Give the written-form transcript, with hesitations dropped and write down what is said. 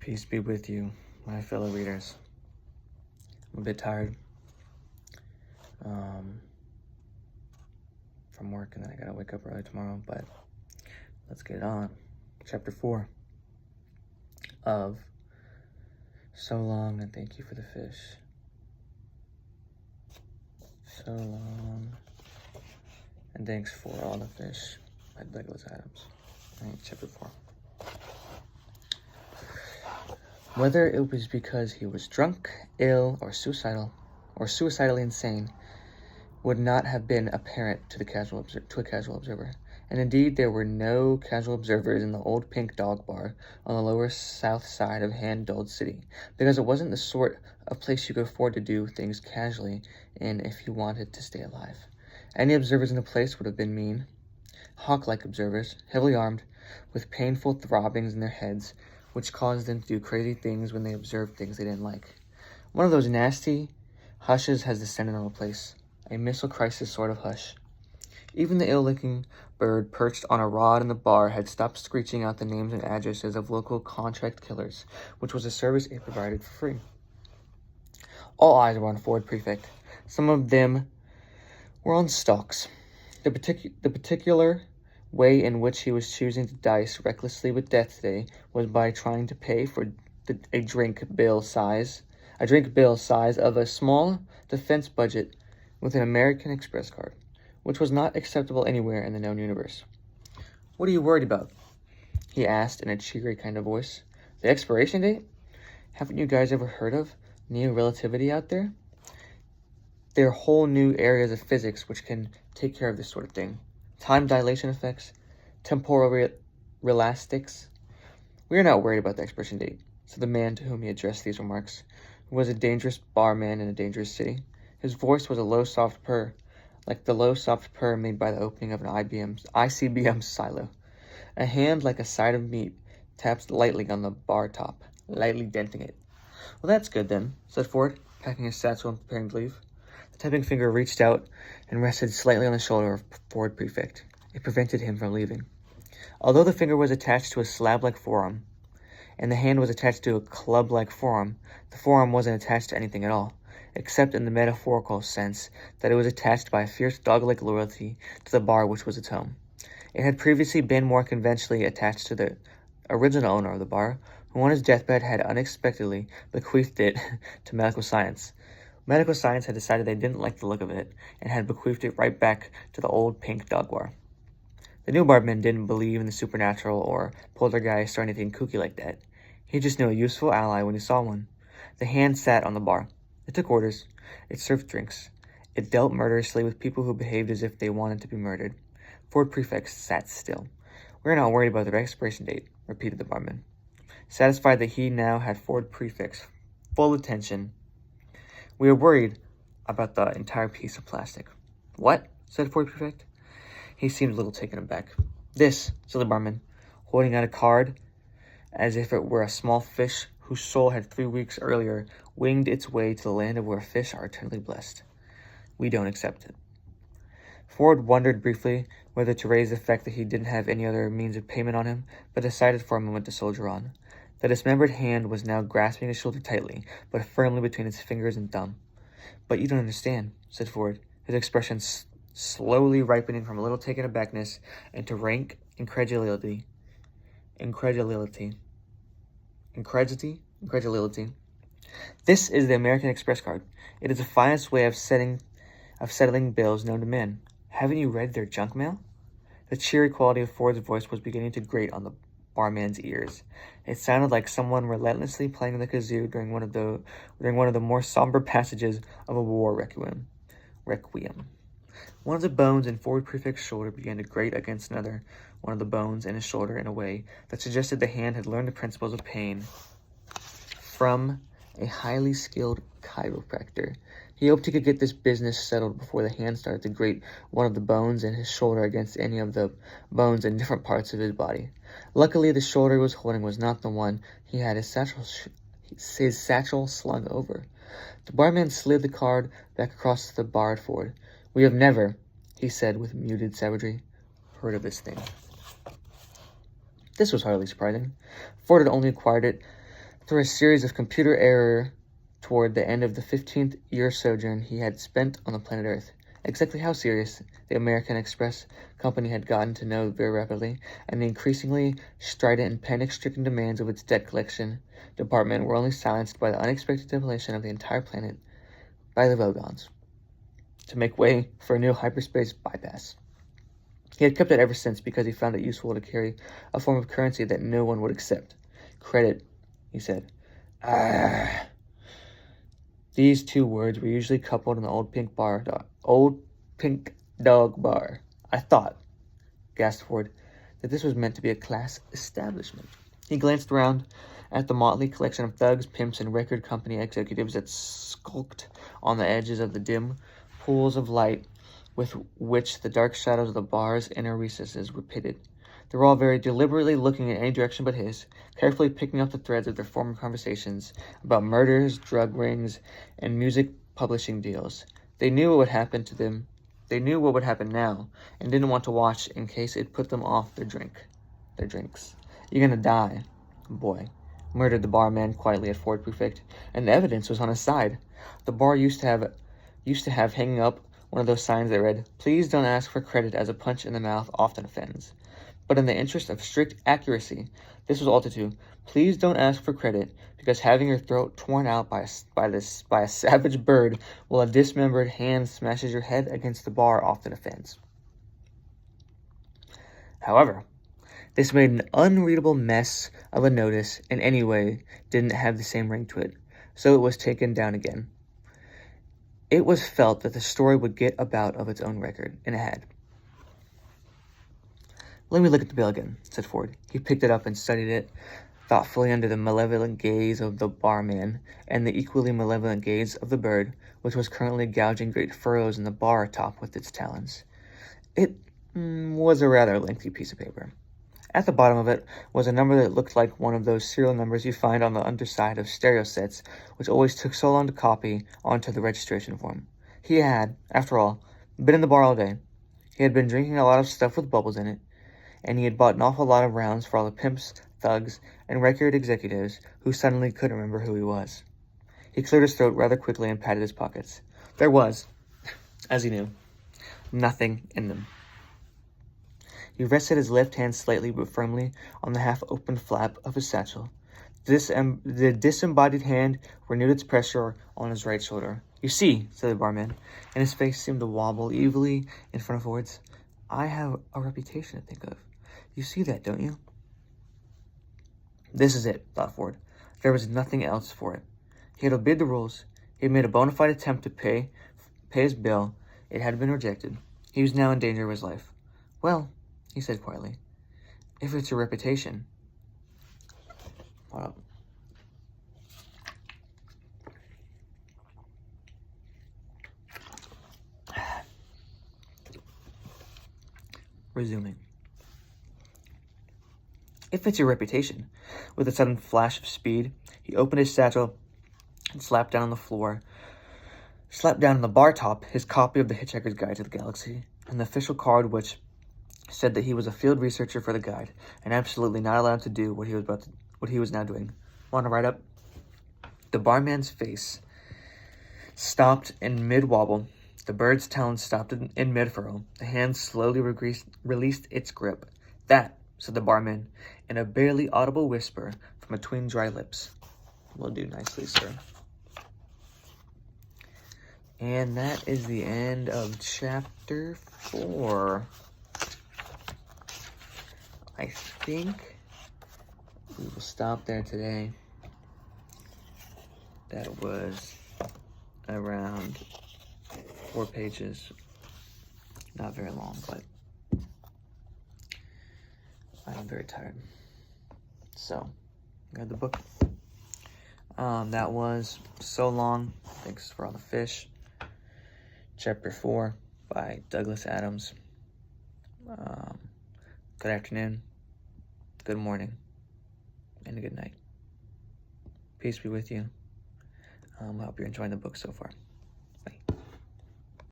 Peace be with you, my fellow readers. I'm a bit tired from work, and then I gotta wake up early tomorrow, but let's get it on. Chapter 4 of So Long and Thank You for the Fish. So long and thanks for all the fish by Douglas Adams. All right, chapter 4. Whether it was because he was drunk, ill, or suicidally insane, would not have been apparent to a casual observer. And indeed, there were no casual observers in the old Pink Dog Bar on the lower south side of Hand-Dulled City, because it wasn't the sort of place you could afford to do things casually in if you wanted to stay alive. Any observers in the place would have been mean, hawk-like observers, heavily armed, with painful throbbings in their heads, which caused them to do crazy things when they observed things they didn't like. One of those nasty hushes has descended on the place, a missile crisis sort of hush. Even the ill-looking bird perched on a rod in the bar had stopped screeching out the names and addresses of local contract killers, which was a service it provided for free. All eyes were on Ford Prefect. Some of them were on stalks. The particular way in which he was choosing to dice recklessly with death today was by trying to pay for a drink bill size of a small defense budget with an American Express card, which was not acceptable anywhere in the known universe. "What are you worried about?" he asked in a cheery kind of voice. "The expiration date? Haven't you guys ever heard of neo-relativity out there? There are whole new areas of physics which can take care of this sort of thing. Time dilation effects, temporal relastics. We are not worried about the expiration date," said the man to whom he addressed these remarks, who was a dangerous barman in a dangerous city. His voice was a low, soft purr, like the low, soft purr made by the opening of an ICBM silo. A hand like a side of meat tapped lightly on the bar top, lightly denting it. "Well, that's good then," said Ford, packing his satchel and preparing to leave. The tapping finger reached out and rested slightly on the shoulder of Ford Prefect. It prevented him from leaving. Although the finger was attached to a slab-like forearm, and the hand was attached to a club-like forearm, the forearm wasn't attached to anything at all, except in the metaphorical sense that it was attached by a fierce dog-like loyalty to the bar which was its home. It had previously been more conventionally attached to the original owner of the bar, who on his deathbed had unexpectedly bequeathed it to medical science. Medical science had decided they didn't like the look of it, and had bequeathed it right back to the old Pink Dog Bar. The new barman didn't believe in the supernatural or poltergeist or anything kooky like that. He just knew a useful ally when he saw one. The hand sat on the bar. It took orders. It served drinks. It dealt murderously with people who behaved as if they wanted to be murdered. Ford Prefect sat still. "We're not worried about the expiration date," repeated the barman, satisfied that he now had Ford Prefect's full attention. "We are worried about the entire piece of plastic." "What?" said Ford Prefect. He seemed a little taken aback. "This," said the barman, holding out a card as if it were a small fish whose soul had 3 weeks earlier winged its way to the land of where fish are eternally blessed. "We don't accept it." Ford wondered briefly whether to raise the fact that he didn't have any other means of payment on him, but decided for a moment to soldier on. The dismembered hand was now grasping his shoulder tightly, but firmly between its fingers and thumb. "But you don't understand," said Ford, his expression slowly ripening from a little taken abackness into rank incredulity. "This is the American Express card. It is the finest way of settling bills known to man. Haven't you read their junk mail?" The cheery quality of Ford's voice was beginning to grate on the barman's ears. It sounded like someone relentlessly playing the kazoo during one of the more somber passages of a war requiem. One of the bones in Ford Prefect's shoulder began to grate against another one of the bones in his shoulder in a way that suggested the hand had learned the principles of pain from a highly skilled chiropractor. He hoped he could get this business settled before the hand started to grate one of the bones in his shoulder against any of the bones in different parts of his body. Luckily, the shoulder he was holding was not the one he had his satchel slung over. The barman slid the card back across the bar at Ford. "We have never," he said with muted savagery, "heard of this thing." This was hardly surprising. Ford had only acquired it Through a series of computer error toward the end of the 15th year sojourn he had spent on the planet Earth. Exactly how serious the American Express Company had gotten to know very rapidly, and the increasingly strident and panic-stricken demands of its debt collection department were only silenced by the unexpected demolition of the entire planet by the Vogons to make way for a new hyperspace bypass. He had kept it ever since because he found it useful to carry a form of currency that no one would accept. Credit, he said. Ah. These two words were usually coupled in the old pink dog bar. I thought, gasped Ford, that this was meant to be a class establishment. He glanced around at the motley collection of thugs, pimps, and record company executives that skulked on the edges of the dim pools of light with which the dark shadows of the bar's inner recesses were pitted. They were all very deliberately looking in any direction but his, carefully picking up the threads of their former conversations about murders, drug rings, and music publishing deals. They knew what would happen to them. They knew what would happen now, and didn't want to watch in case it put them off their drinks. You're gonna die, boy, murmured the barman quietly at Ford Prefect, and the evidence was on his side. The bar used to have hanging up one of those signs that read, "Please don't ask for credit, as a punch in the mouth often offends." But in the interest of strict accuracy, this was altered to, "Please don't ask for credit, because having your throat torn out by a savage bird while a dismembered hand smashes your head against the bar often offends." However, this made an unreadable mess of a notice, and anyway didn't have the same ring to it, so it was taken down again. It was felt that the story would get about of its own record, and it had. "Let me look at the bill again," said Ford. He picked it up and studied it thoughtfully under the malevolent gaze of the barman and the equally malevolent gaze of the bird, which was currently gouging great furrows in the bar top with its talons. It was a rather lengthy piece of paper. At the bottom of it was a number that looked like one of those serial numbers you find on the underside of stereo sets, which always took so long to copy onto the registration form. He had, after all, been in the bar all day. He had been drinking a lot of stuff with bubbles in it, and he had bought an awful lot of rounds for all the pimps, thugs, and record executives who suddenly couldn't remember who he was. He cleared his throat rather quickly and patted his pockets. There was, as he knew, nothing in them. He rested his left hand slightly but firmly on the half-opened flap of his satchel. The disembodied hand renewed its pressure on his right shoulder. "You see," said the barman, and his face seemed to wobble evilly in front of Ford's, "I have a reputation to think of. You see that, don't you?" This is it, thought Ford. There was nothing else for it. He had obeyed the rules. He had made a bona fide attempt to pay his bill. It had been rejected. He was now in danger of his life. "Well," he said quietly, "if it's your reputation." Hold up. Resuming. "If it's your reputation." With a sudden flash of speed, he opened his satchel and slapped down on the bar top his copy of the Hitchhiker's Guide to the Galaxy and the official card which said that he was a field researcher for the guide and absolutely not allowed to do what he was now doing. "Want to write up?" The barman's face stopped in mid-wobble. The bird's talons stopped in mid-furrow. The hand slowly released its grip. "That," said the barman, in a barely audible whisper from between dry lips. "Will do nicely, sir." And that is the end of chapter 4. I think we will stop there today. That was around 4 pages. Not very long, but I am very tired. So, got the book. That was So Long. Thanks for All the Fish. Chapter 4 by Douglas Adams. Good afternoon, good morning, and good night. Peace be with you. I hope you're enjoying the book so far.